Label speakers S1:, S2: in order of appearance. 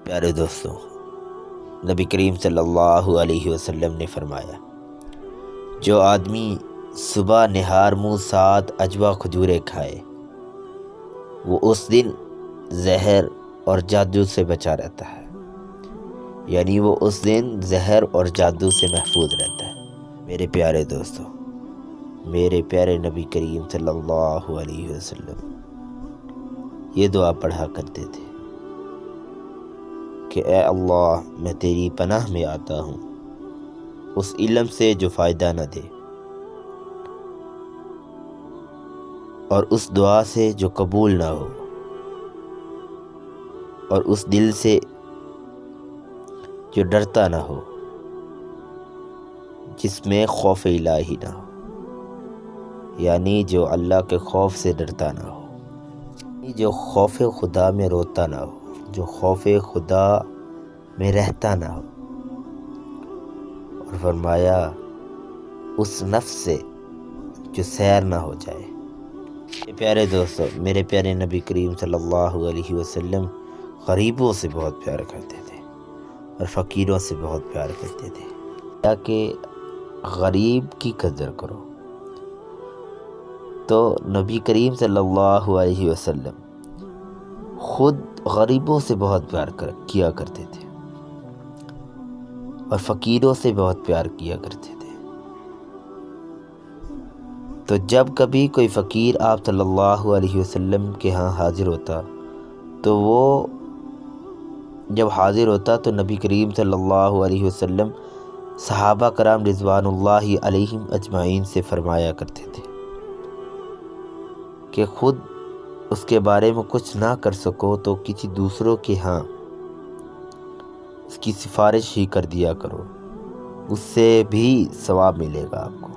S1: پیارے دوستوں، نبی کریم صلی اللہ علیہ وسلم نے فرمایا، جو آدمی صبح نہار منہ 7 عجوہ کھجوریں کھائے وہ اس دن زہر اور جادو سے بچا رہتا ہے، یعنی وہ اس دن زہر اور جادو سے محفوظ رہتا ہے۔ میرے پیارے دوستوں، میرے پیارے نبی کریم صلی اللہ علیہ وسلم یہ دعا پڑھا کرتے تھے کہ اے اللہ، میں تیری پناہ میں آتا ہوں اس علم سے جو فائدہ نہ دے، اور اس دعا سے جو قبول نہ ہو، اور اس دل سے جو ڈرتا نہ ہو، جس میں خوف الہی نہ ہو، یعنی جو اللہ کے خوف سے ڈرتا نہ ہو، جو خوف خدا میں روتا نہ ہو، جو خوف خدا میں رہتا نہ ہو، اور فرمایا اس نفس سے جو سیر نہ ہو جائے۔ میرے پیارے دوستو، میرے پیارے نبی کریم صلی اللہ علیہ وسلم غریبوں سے بہت پیار کرتے تھے اور فقیروں سے بہت پیار کرتے تھے، تاکہ غریب کی قدر کرو۔ تو نبی کریم صلی اللہ علیہ وسلم خود غریبوں سے بہت پیار کیا کرتے تھے اور فقیروں سے بہت پیار کیا کرتے تھے۔ تو جب کبھی کوئی فقیر آپ صلی اللہ علیہ وسلم کے ہاں حاضر ہوتا تو وہ جب حاضر ہوتا تو نبی کریم صلی اللہ علیہ وسلم صحابہ کرام رضوان اللہ علیہم اجمعین سے فرمایا کرتے تھے کہ خود اس کے بارے میں کچھ نہ کر سکو تو کسی دوسروں کے ہاں اس کی سفارش ہی کر دیا کرو، اس سے بھی ثواب ملے گا آپ کو۔